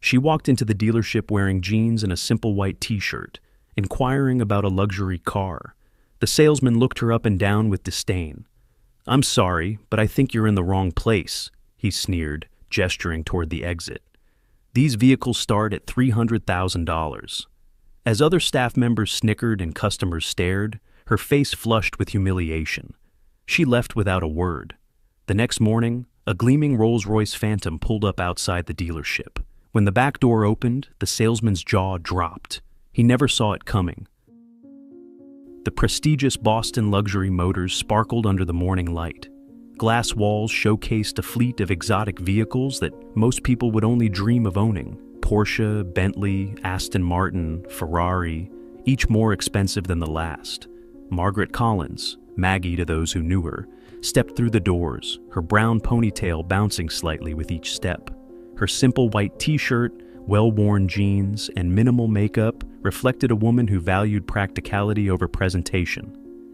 She walked into the dealership wearing jeans and a simple white t-shirt, inquiring about a luxury car. The salesman looked her up and down with disdain. "I'm sorry, but I think you're in the wrong place," he sneered, gesturing toward the exit. "These vehicles start at $300,000. As other staff members snickered and customers stared, her face flushed with humiliation. She left without a word. The next morning, a gleaming Rolls-Royce Phantom pulled up outside the dealership. When the back door opened, the salesman's jaw dropped. He never saw it coming. The prestigious Boston luxury motors sparkled under the morning light. Glass walls showcased a fleet of exotic vehicles that most people would only dream of owning. Porsche, Bentley, Aston Martin, Ferrari, each more expensive than the last. Margaret Collins, Maggie to those who knew her, stepped through the doors, her brown ponytail bouncing slightly with each step. Her simple white t-shirt, well-worn jeans, and minimal makeup reflected a woman who valued practicality over presentation.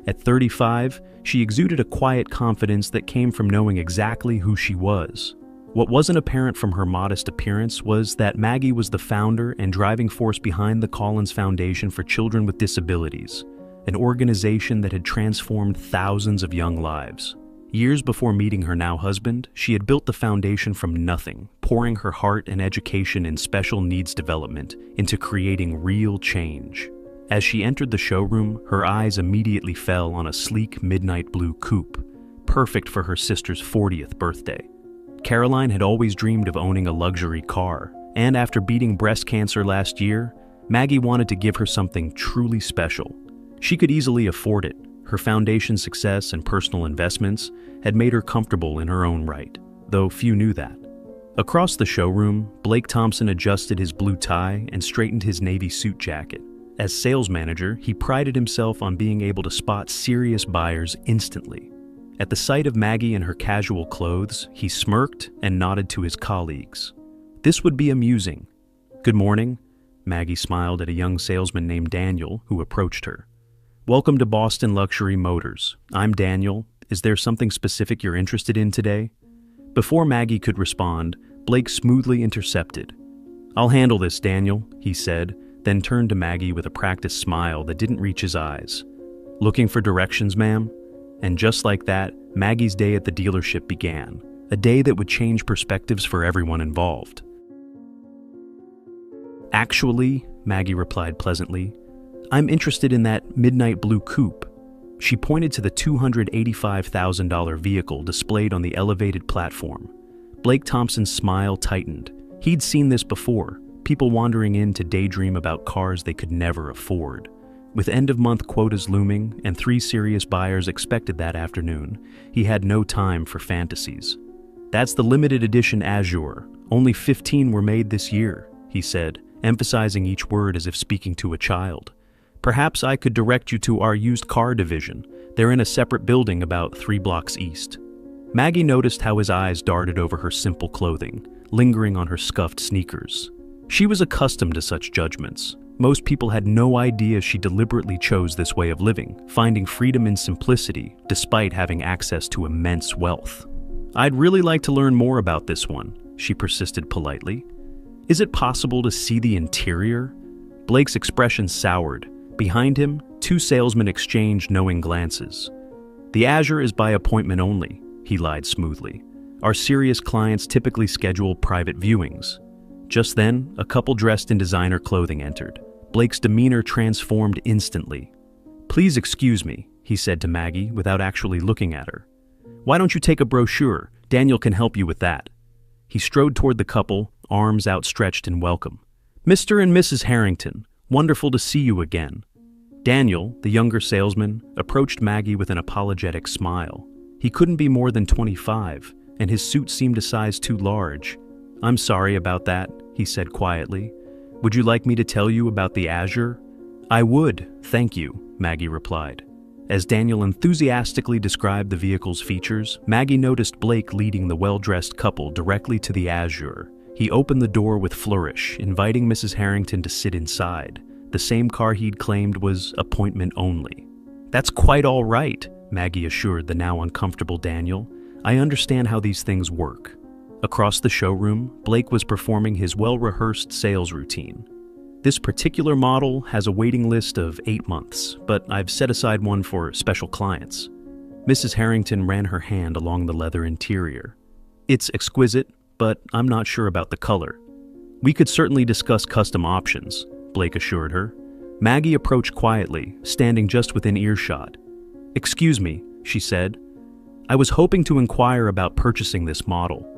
At 35, she exuded a quiet confidence that came from knowing exactly who she was. What wasn't apparent from her modest appearance was that Maggie was the founder and driving force behind the Collins Foundation for Children with Disabilities, an organization that had transformed thousands of young lives. Years before meeting her now husband, she had built the foundation from nothing, pouring her heart and education in special needs development into creating real change. As she entered the showroom, her eyes immediately fell on a sleek midnight blue coupe, perfect for her sister's 40th birthday. Caroline had always dreamed of owning a luxury car, and after beating breast cancer last year, Maggie wanted to give her something truly special. She could easily afford it. Her foundation success and personal investments had made her comfortable in her own right, though few knew that. Across the showroom, Blake Thompson adjusted his blue tie and straightened his navy suit jacket. As sales manager, he prided himself on being able to spot serious buyers instantly. At the sight of Maggie in her casual clothes, he smirked and nodded to his colleagues. This would be amusing. "Good morning," Maggie smiled at a young salesman named Daniel who approached her. "Welcome to Boston Luxury Motors. I'm Daniel. Is there something specific you're interested in today?" Before Maggie could respond, Blake smoothly intercepted. "I'll handle this, Daniel," he said, then turned to Maggie with a practiced smile that didn't reach his eyes. "Looking for directions, ma'am?" And just like that, Maggie's day at the dealership began, a day that would change perspectives for everyone involved. "Actually," Maggie replied pleasantly, "I'm interested in that midnight blue coupe." She pointed to the $285,000 vehicle displayed on the elevated platform. Blake Thompson's smile tightened. He'd seen this before, people wandering in to daydream about cars they could never afford. With end-of-month quotas looming and 3 serious buyers expected that afternoon, he had no time for fantasies. "That's the limited edition Azure. Only 15 were made this year," he said, emphasizing each word as if speaking to a child. "Perhaps I could direct you to our used car division. They're in a separate building about 3 blocks east." Maggie noticed how his eyes darted over her simple clothing, lingering on her scuffed sneakers. She was accustomed to such judgments. Most people had no idea she deliberately chose this way of living, finding freedom in simplicity despite having access to immense wealth. "I'd really like to learn more about this one," she persisted politely. "Is it possible to see the interior?" Blake's expression soured. Behind him, 2 salesmen exchanged knowing glances. "The Azure is by appointment only," he lied smoothly. "Our serious clients typically schedule private viewings." Just then, a couple dressed in designer clothing entered. Blake's demeanor transformed instantly. "Please excuse me," he said to Maggie without actually looking at her. "Why don't you take a brochure? Daniel can help you with that." He strode toward the couple, arms outstretched in welcome. "Mr. and Mrs. Harrington, wonderful to see you again." Daniel, the younger salesman, approached Maggie with an apologetic smile. He couldn't be more than 25, and his suit seemed a size too large. "I'm sorry about that," he said quietly. "Would you like me to tell you about the Azure?" "I would, thank you," Maggie replied. As Daniel enthusiastically described the vehicle's features, Maggie noticed Blake leading the well-dressed couple directly to the Azure. He opened the door with flourish, inviting Mrs. Harrington to sit inside. The same car he'd claimed was appointment only. "That's quite all right," Maggie assured the now uncomfortable Daniel. "I understand how these things work." Across the showroom, Blake was performing his well-rehearsed sales routine. This particular model has a waiting list of 8 months, but I've set aside one for special clients. Mrs. Harrington ran her hand along the leather interior. It's exquisite, but I'm not sure about the color. We could certainly discuss custom options, Blake assured her. Maggie approached quietly, standing just within earshot. Excuse me, she said. I was hoping to inquire about purchasing this model.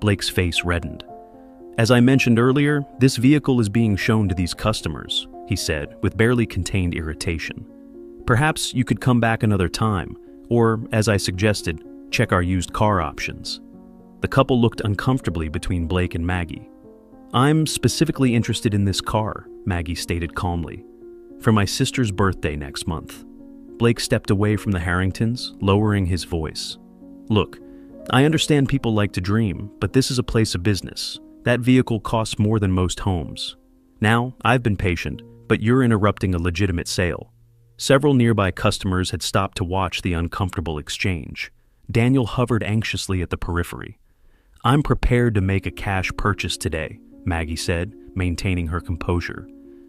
Blake's face reddened. As I mentioned earlier, this vehicle is being shown to these customers, he said, with barely contained irritation. Perhaps you could come back another time, or, as I suggested, check our used car options. The couple looked uncomfortably between Blake and Maggie. I'm specifically interested in this car, Maggie stated calmly. For my sister's birthday next month. Blake stepped away from the Harringtons, lowering his voice. Look, I understand people like to dream, but this is a place of business. That vehicle costs more than most homes. Now, I've been patient, but you're interrupting a legitimate sale. Several nearby customers had stopped to watch the uncomfortable exchange. Daniel hovered anxiously at the periphery. I'm prepared to make a cash purchase today, Maggie said, maintaining her composure.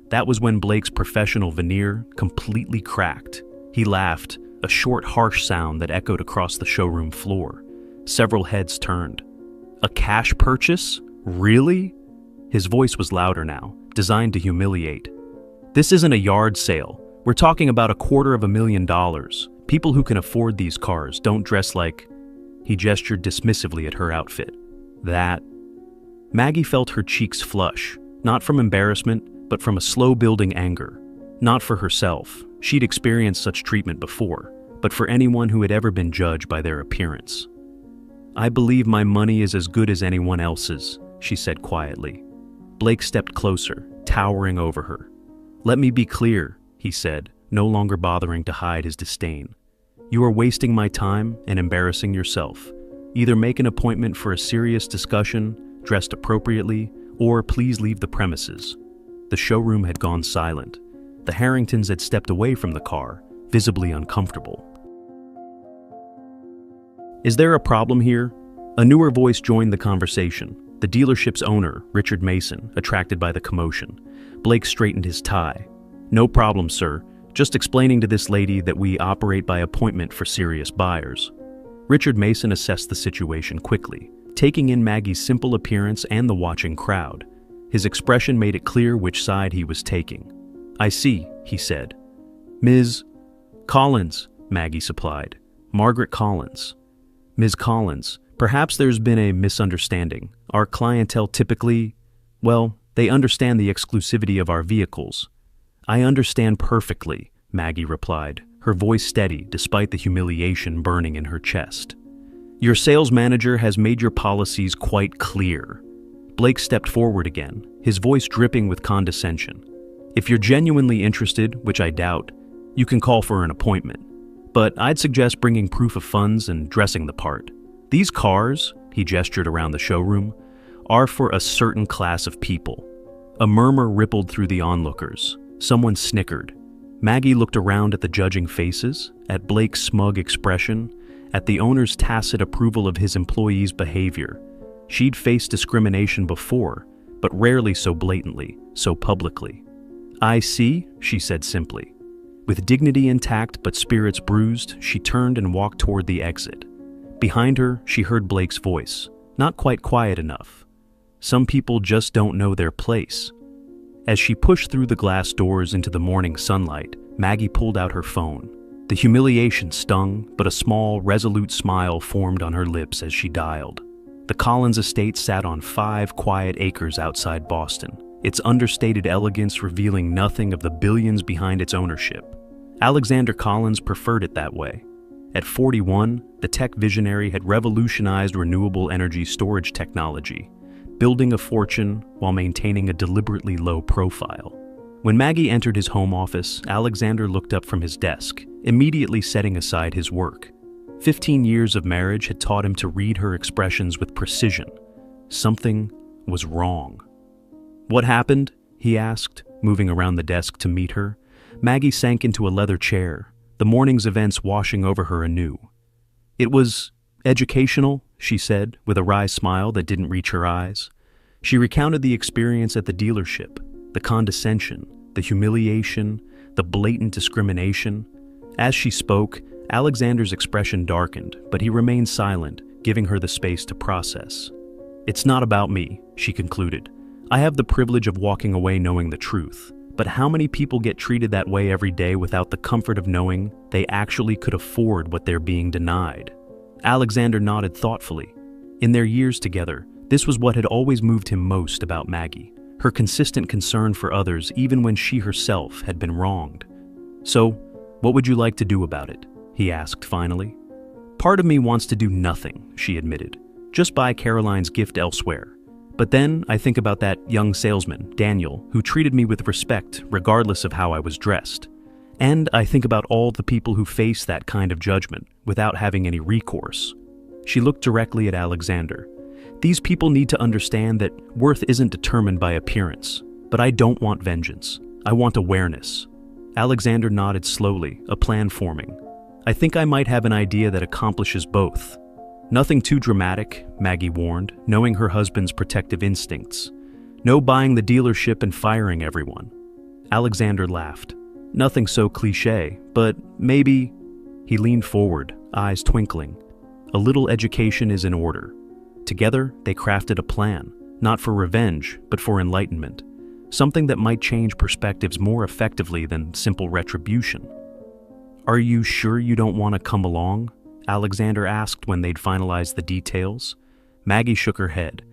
That was when Blake's professional veneer completely cracked. He laughed, a short, harsh sound that echoed across the showroom floor. Several heads turned. A cash purchase? Really? His voice was louder now, designed to humiliate. This isn't a yard sale. We're talking about $250,000. People who can afford these cars don't dress like... He gestured dismissively at her outfit. That... Maggie felt her cheeks flush, not from embarrassment, but from a slow-building anger. Not for herself. She'd experienced such treatment before, but for anyone who had ever been judged by their appearance. I believe my money is as good as anyone else's, she said quietly. Blake stepped closer, towering over her. Let me be clear, he said, no longer bothering to hide his disdain. You are wasting my time and embarrassing yourself. Either make an appointment for a serious discussion, dressed appropriately, or please leave the premises. The showroom had gone silent. The Harringtons had stepped away from the car, visibly uncomfortable. Is there a problem here? A newer voice joined the conversation, the dealership's owner, Richard Mason, attracted by the commotion. Blake straightened his tie. No problem, sir. Just explaining to this lady that we operate by appointment for serious buyers. Richard Mason assessed the situation quickly, taking in Maggie's simple appearance and the watching crowd. His expression made it clear which side he was taking. I see, he said. Ms. Collins, Maggie supplied. Margaret Collins. Ms. Collins, perhaps there's been a misunderstanding. Our clientele typically, well, they understand the exclusivity of our vehicles. I understand perfectly, Maggie replied, her voice steady despite the humiliation burning in her chest. Your sales manager has made your policies quite clear. Blake stepped forward again, his voice dripping with condescension. If you're genuinely interested, which I doubt, you can call for an appointment. But I'd suggest bringing proof of funds and dressing the part. These cars, he gestured around the showroom, are for a certain class of people. A murmur rippled through the onlookers. Someone snickered. Maggie looked around at the judging faces, at Blake's smug expression, at the owner's tacit approval of his employees' behavior. She'd faced discrimination before, but rarely so blatantly, so publicly. I see, she said simply. With dignity intact but spirits bruised, she turned and walked toward the exit. Behind her, she heard Blake's voice, not quite quiet enough. Some people just don't know their place. As she pushed through the glass doors into the morning sunlight, Maggie pulled out her phone. The humiliation stung, but a small, resolute smile formed on her lips as she dialed. The Collins estate sat on 5 quiet acres outside Boston, its understated elegance revealing nothing of the billions behind its ownership. Alexander Collins preferred it that way. At 41, the tech visionary had revolutionized renewable energy storage technology, building a fortune while maintaining a deliberately low profile. When Maggie entered his home office, Alexander looked up from his desk, immediately setting aside his work. 15 years of marriage had taught him to read her expressions with precision. Something was wrong. What happened? He asked, moving around the desk to meet her. Maggie sank into a leather chair, the morning's events washing over her anew. It was educational, she said, with a wry smile that didn't reach her eyes. She recounted the experience at the dealership, the condescension, the humiliation, the blatant discrimination. As she spoke, Alexander's expression darkened, but he remained silent, giving her the space to process. "It's not about me," she concluded. "I have the privilege of walking away knowing the truth. But how many people get treated that way every day without the comfort of knowing they actually could afford what they're being denied?" Alexander nodded thoughtfully. In their years together, this was what had always moved him most about Maggie, her consistent concern for others even when she herself had been wronged. "So, what would you like to do about it?" he asked finally. "Part of me wants to do nothing," she admitted. "Just buy Caroline's gift elsewhere. But then I think about that young salesman, Daniel, who treated me with respect regardless of how I was dressed. And I think about all the people who face that kind of judgment without having any recourse." She looked directly at Alexander. "These people need to understand that worth isn't determined by appearance, but I don't want vengeance. I want awareness." Alexander nodded slowly, a plan forming. "I think I might have an idea that accomplishes both." "Nothing too dramatic," Maggie warned, knowing her husband's protective instincts. "No buying the dealership and firing everyone." Alexander laughed. "Nothing so cliché, but maybe—" He leaned forward, eyes twinkling. "A little education is in order." Together, they crafted a plan, not for revenge, but for enlightenment. Something that might change perspectives more effectively than simple retribution. "Are you sure you don't want to come along?" Alexander asked when they'd finalized the details. Maggie shook her head.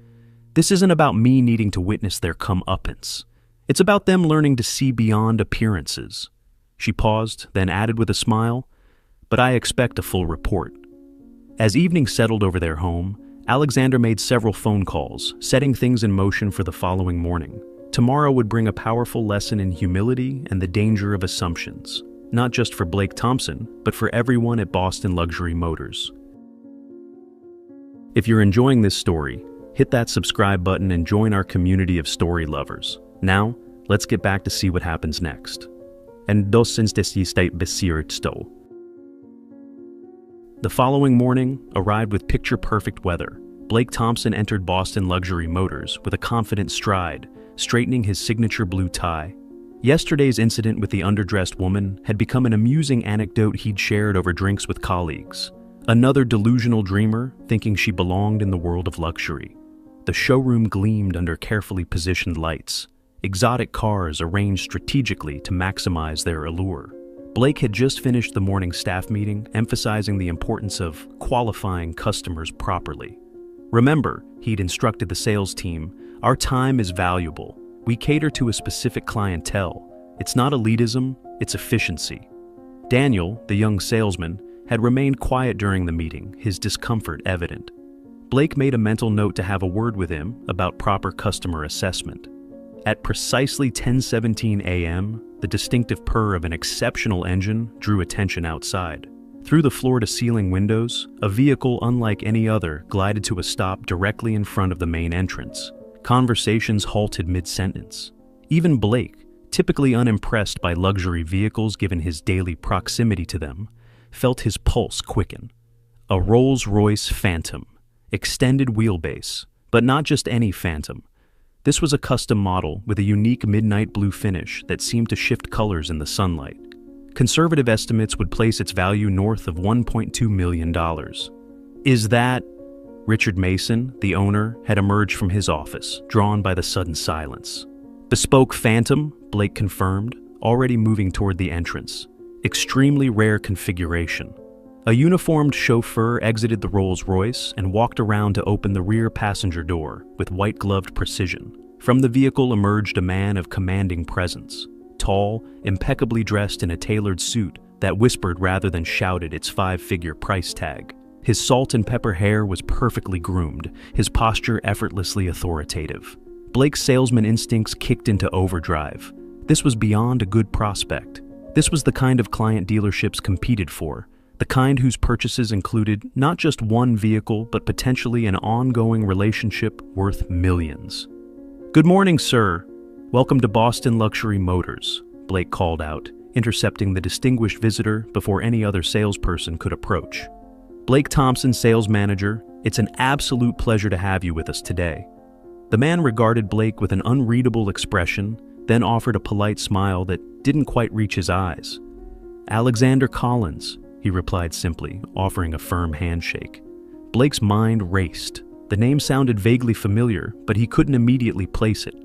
"This isn't about me needing to witness their comeuppance. It's about them learning to see beyond appearances." She paused, then added with a smile, "But I expect a full report." As evening settled over their home, Alexander made several phone calls, setting things in motion for the following morning. Tomorrow would bring a powerful lesson in humility and the danger of assumptions. Not just for Blake Thompson, but for everyone at Boston Luxury Motors. If you're enjoying this story, hit that subscribe button and join our community of story lovers. Now, let's get back to see what happens next. And dos syns det sista besiert stå. The following morning arrived with picture-perfect weather. Blake Thompson entered Boston Luxury Motors with a confident stride, straightening his signature blue tie. Yesterday's incident with the underdressed woman had become an amusing anecdote he'd shared over drinks with colleagues. Another delusional dreamer thinking she belonged in the world of luxury. The showroom gleamed under carefully positioned lights, exotic cars arranged strategically to maximize their allure. Blake had just finished the morning staff meeting, emphasizing the importance of qualifying customers properly. "Remember," he'd instructed the sales team, "our time is valuable. We cater to a specific clientele. It's not elitism, it's efficiency." Daniel, the young salesman, had remained quiet during the meeting, his discomfort evident. Blake made a mental note to have a word with him about proper customer assessment. At precisely 10:17 a.m., the distinctive purr of an exceptional engine drew attention outside. Through the floor-to-ceiling windows, a vehicle unlike any other glided to a stop directly in front of the main entrance. Conversations halted mid-sentence. Even Blake, typically unimpressed by luxury vehicles given his daily proximity to them, felt his pulse quicken. A Rolls-Royce Phantom, extended wheelbase, but not just any Phantom. This was a custom model with a unique midnight blue finish that seemed to shift colors in the sunlight. Conservative estimates would place its value north of $1.2 million. "Is that—" Richard Mason, the owner, had emerged from his office, drawn by the sudden silence. "Bespoke Phantom," Blake confirmed, already moving toward the entrance. "Extremely rare configuration." A uniformed chauffeur exited the Rolls-Royce and walked around to open the rear passenger door with white-gloved precision. From the vehicle emerged a man of commanding presence, tall, impeccably dressed in a tailored suit that whispered rather than shouted its five-figure price tag. His salt and pepper hair was perfectly groomed, his posture effortlessly authoritative. Blake's salesman instincts kicked into overdrive. This was beyond a good prospect. This was the kind of client dealerships competed for, the kind whose purchases included not just one vehicle, but potentially an ongoing relationship worth millions. "Good morning, sir. Welcome to Boston Luxury Motors," Blake called out, intercepting the distinguished visitor before any other salesperson could approach. Blake Thompson, sales manager, it's an absolute pleasure to have you with us today. The man regarded Blake with an unreadable expression, then offered a polite smile that didn't quite reach his eyes. Alexander Collins, he replied simply, offering a firm handshake. Blake's mind raced. The name sounded vaguely familiar, but he couldn't immediately place it.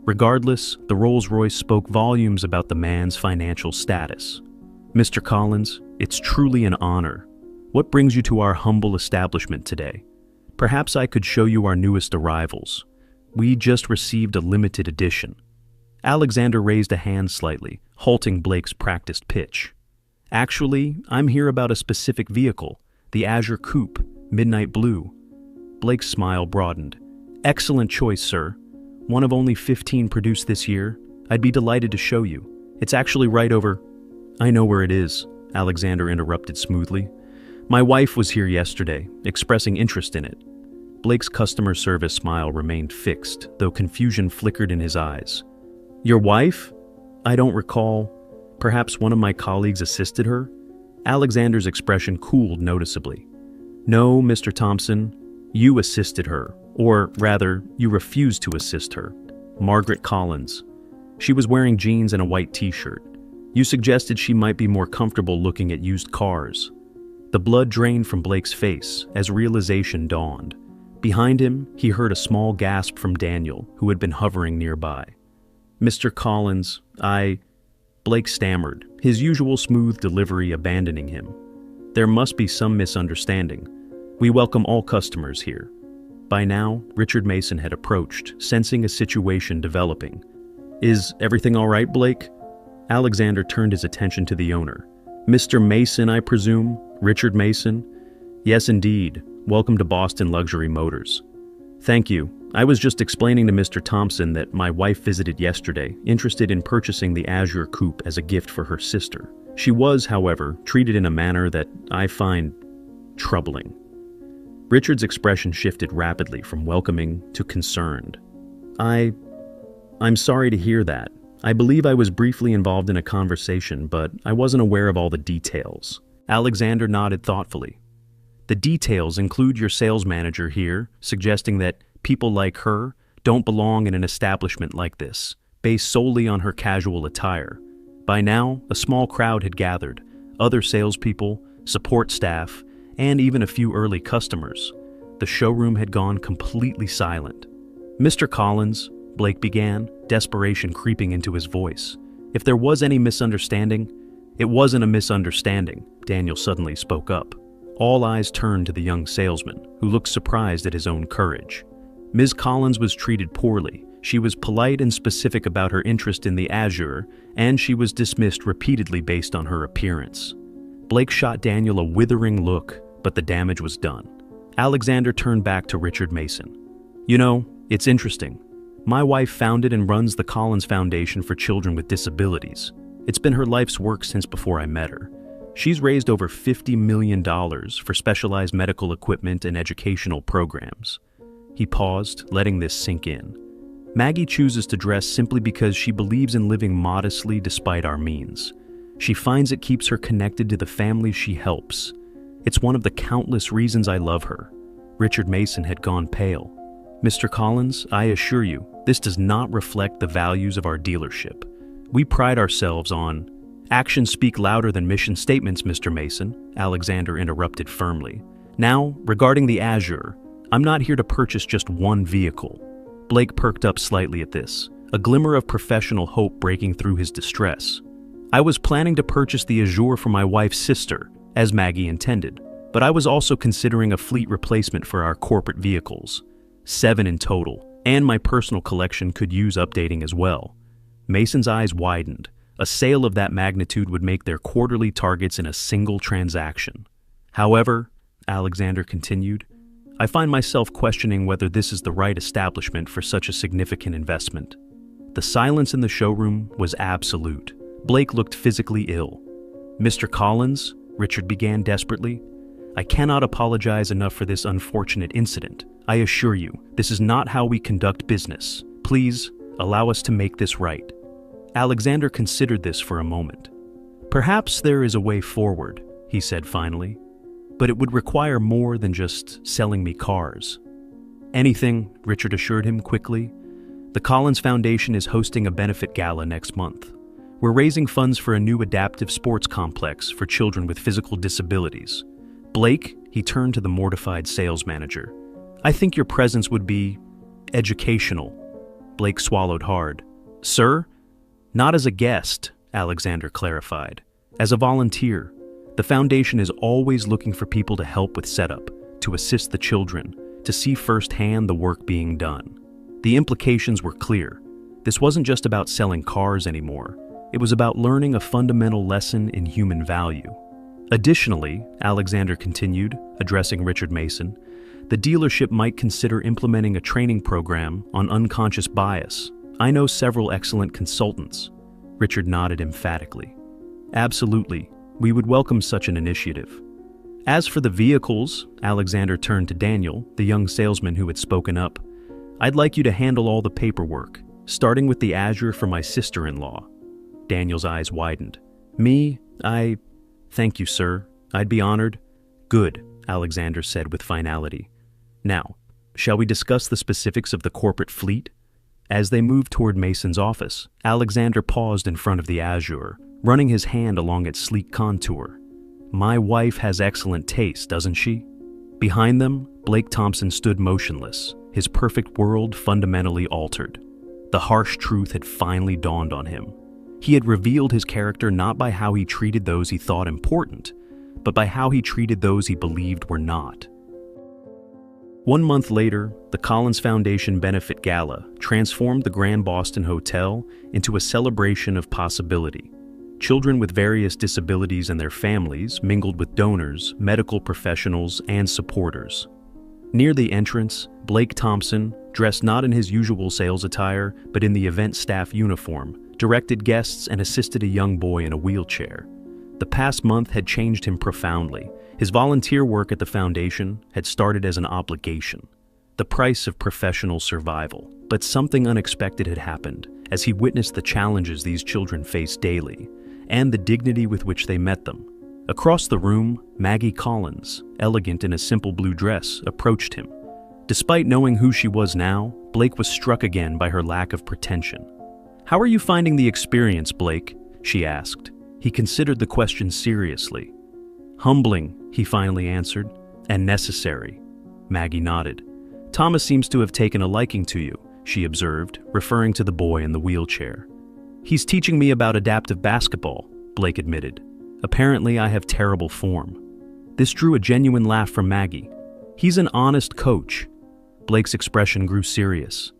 Regardless, the Rolls-Royce spoke volumes about the man's financial status. Mr. Collins, it's truly an honor. What brings you to our humble establishment today? Perhaps I could show you our newest arrivals. We just received a limited edition. Alexander raised a hand slightly, halting Blake's practiced pitch. Actually, I'm here about a specific vehicle, the Azure Coupe, midnight blue. Blake's smile broadened. Excellent choice, sir. One of only 15 produced this year. I'd be delighted to show you. It's actually right over... I know where it is, Alexander interrupted smoothly. My wife was here yesterday, expressing interest in it. Blake's customer service smile remained fixed, though confusion flickered in his eyes. Your wife? I don't recall. Perhaps one of my colleagues assisted her? Alexander's expression cooled noticeably. No, Mr. Thompson, you assisted her, or rather, you refused to assist her. Margaret Collins. She was wearing jeans and a white t-shirt. You suggested she might be more comfortable looking at used cars. The blood drained from Blake's face as realization dawned. Behind him, he heard a small gasp from Daniel, who had been hovering nearby. Mr. Collins, Blake stammered, his usual smooth delivery abandoning him. There must be some misunderstanding. We welcome all customers here. By now, Richard Mason had approached, sensing a situation developing. Is everything all right, Blake? Alexander turned his attention to the owner. Mr. Mason, I presume? Richard Mason? Yes, indeed. Welcome to Boston Luxury Motors. Thank you. I was just explaining to Mr. Thompson that my wife visited yesterday, interested in purchasing the Azure Coupe as a gift for her sister. She was, however, treated in a manner that I find troubling. Richard's expression shifted rapidly from welcoming to concerned. I'm sorry to hear that. I believe I was briefly involved in a conversation, but I wasn't aware of all the details. Alexander nodded thoughtfully. The details include your sales manager here, suggesting that people like her don't belong in an establishment like this, based solely on her casual attire. By now, a small crowd had gathered, other salespeople, support staff, and even a few early customers. The showroom had gone completely silent. Mr. Collins, Blake began, desperation creeping into his voice. If there was any misunderstanding, it wasn't a misunderstanding, Daniel suddenly spoke up. All eyes turned to the young salesman, who looked surprised at his own courage. Ms. Collins was treated poorly. She was polite and specific about her interest in the Azure, and she was dismissed repeatedly based on her appearance. Blake shot Daniel a withering look, but the damage was done. Alexander turned back to Richard Mason. You know, it's interesting. My wife founded and runs the Collins Foundation for Children with Disabilities. It's been her life's work since before I met her. She's raised over $50 million for specialized medical equipment and educational programs. He paused, letting this sink in. Maggie chooses to dress simply because she believes in living modestly despite our means. She finds it keeps her connected to the families she helps. It's one of the countless reasons I love her. Richard Mason had gone pale. Mr. Collins, I assure you, this does not reflect the values of our dealership. We pride ourselves on... Actions speak louder than mission statements, Mr. Mason, Alexander interrupted firmly. Now, regarding the Azure, I'm not here to purchase just one vehicle. Blake perked up slightly at this, a glimmer of professional hope breaking through his distress. I was planning to purchase the Azure for my wife's sister, as Maggie intended, but I was also considering a fleet replacement for our corporate vehicles. 7 in total, and my personal collection could use updating as well. Mason's eyes widened. A sale of that magnitude would make their quarterly targets in a single transaction. However, Alexander continued, I find myself questioning whether this is the right establishment for such a significant investment. The silence in the showroom was absolute. Blake looked physically ill. Mr. Collins, Richard began desperately, I cannot apologize enough for this unfortunate incident. I assure you, this is not how we conduct business. Please, allow us to make this right. Alexander considered this for a moment. Perhaps there is a way forward, he said finally. but it would require more than just selling me cars. Anything, Richard assured him quickly. The Collins Foundation is hosting a benefit gala next month. We're raising funds for a new adaptive sports complex for children with physical disabilities. Blake, he turned to the mortified sales manager. I think your presence would be educational. Blake swallowed hard. Sir? Not as a guest, Alexander clarified. As a volunteer. The foundation is always looking for people to help with setup, to assist the children, to see firsthand the work being done. The implications were clear. This wasn't just about selling cars anymore. It was about learning a fundamental lesson in human value. Additionally, Alexander continued, addressing Richard Mason, the dealership might consider implementing a training program on unconscious bias. I know several excellent consultants. Richard nodded emphatically. Absolutely, we would welcome such an initiative. As for the vehicles, Alexander turned to Daniel, the young salesman who had spoken up. I'd like you to handle all the paperwork, starting with the Azure for my sister-in-law. Daniel's eyes widened. Me? Thank you, sir. I'd be honored. Good, Alexander said with finality. Now, shall we discuss the specifics of the corporate fleet? As they moved toward Mason's office, Alexander paused in front of the Azure, running his hand along its sleek contour. My wife has excellent taste, doesn't she? Behind them, Blake Thompson stood motionless, his perfect world fundamentally altered. The harsh truth had finally dawned on him. He had revealed his character not by how he treated those he thought important, but by how he treated those he believed were not. 1 month later, the Collins Foundation Benefit Gala transformed the Grand Boston Hotel into a celebration of possibility. Children with various disabilities and their families mingled with donors, medical professionals, and supporters. Near the entrance, Blake Thompson, dressed not in his usual sales attire but in the event staff uniform, directed guests and assisted a young boy in a wheelchair. The past month had changed him profoundly. His volunteer work at the foundation had started as an obligation, the price of professional survival. But something unexpected had happened as he witnessed the challenges these children faced daily and the dignity with which they met them. Across the room, Maggie Collins, elegant in a simple blue dress, approached him. Despite knowing who she was now, Blake was struck again by her lack of pretension. How are you finding the experience, Blake? She asked. He considered the question seriously. Humbling, he finally answered, and necessary. Maggie nodded. Thomas seems to have taken a liking to you, she observed, referring to the boy in the wheelchair. He's teaching me about adaptive basketball, Blake admitted. Apparently, I have terrible form. This drew a genuine laugh from Maggie. He's an honest coach. Blake's expression grew serious.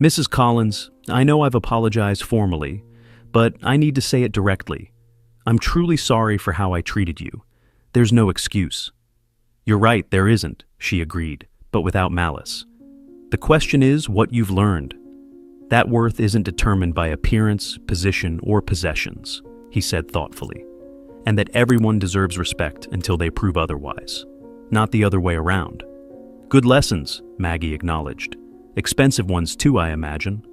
Mrs. Collins, I know I've apologized formally, but I need to say it directly. I'm truly sorry for how I treated you. There's no excuse. You're right, there isn't, she agreed, but without malice. The question is what you've learned. That worth isn't determined by appearance, position, or possessions, he said thoughtfully, and that everyone deserves respect until they prove otherwise, not the other way around. Good lessons, Maggie acknowledged. Expensive ones too, I imagine.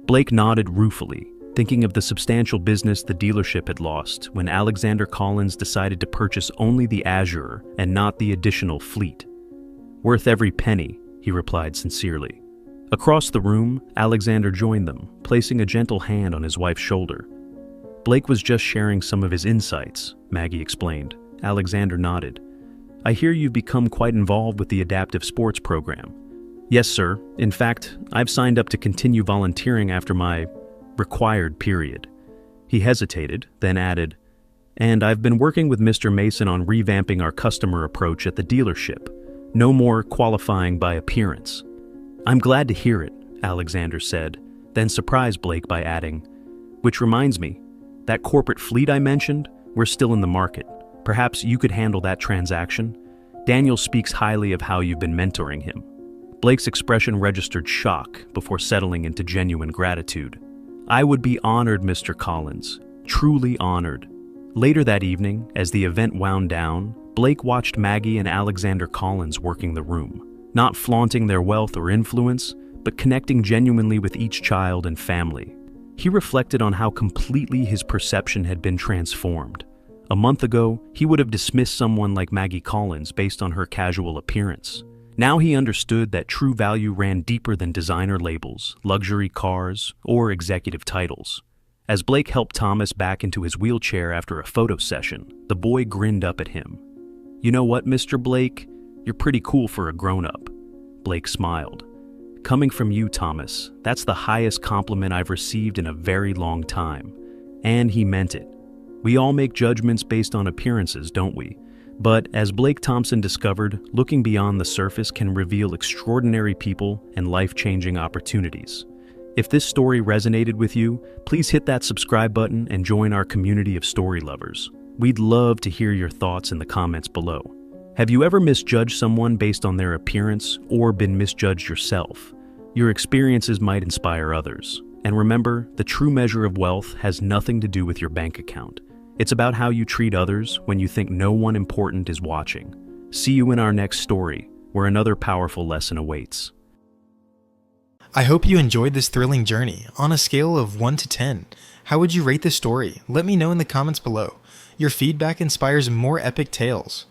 Blake nodded ruefully, thinking of the substantial business the dealership had lost when Alexander Collins decided to purchase only the Azure and not the additional fleet. Worth every penny, he replied sincerely. Across the room, Alexander joined them, placing a gentle hand on his wife's shoulder. Blake was just sharing some of his insights, Maggie explained. Alexander nodded. I hear you've become quite involved with the adaptive sports program. Yes, sir. In fact, I've signed up to continue volunteering after my required period. He hesitated, then added, and I've been working with Mr. Mason on revamping our customer approach at the dealership. No more qualifying by appearance. I'm glad to hear it, Alexander said, then surprised Blake by adding, which reminds me, that corporate fleet I mentioned, we're still in the market. Perhaps you could handle that transaction. Daniel speaks highly of how you've been mentoring him. Blake's expression registered shock before settling into genuine gratitude. I would be honored, Mr. Collins, truly honored. Later that evening, as the event wound down, Blake watched Maggie and Alexander Collins working the room, not flaunting their wealth or influence, but connecting genuinely with each child and family. He reflected on how completely his perception had been transformed. A month ago, he would have dismissed someone like Maggie Collins based on her casual appearance. Now he understood that true value ran deeper than designer labels, luxury cars, or executive titles. As Blake helped Thomas back into his wheelchair after a photo session, the boy grinned up at him. "You know what, Mr. Blake? You're pretty cool for a grown-up." Blake smiled. "Coming from you, Thomas, that's the highest compliment I've received in a very long time." And he meant it. We all make judgments based on appearances, don't we? But as Blake Thompson discovered, looking beyond the surface can reveal extraordinary people and life-changing opportunities. If this story resonated with you, please hit that subscribe button and join our community of story lovers. We'd love to hear your thoughts in the comments below. Have you ever misjudged someone based on their appearance or been misjudged yourself? Your experiences might inspire others. And remember, the true measure of wealth has nothing to do with your bank account. It's about how you treat others when you think no one important is watching. See you in our next story, where another powerful lesson awaits. I hope you enjoyed this thrilling journey. On a scale of 1 to 10, how would you rate this story? Let me know in the comments below. Your feedback inspires more epic tales.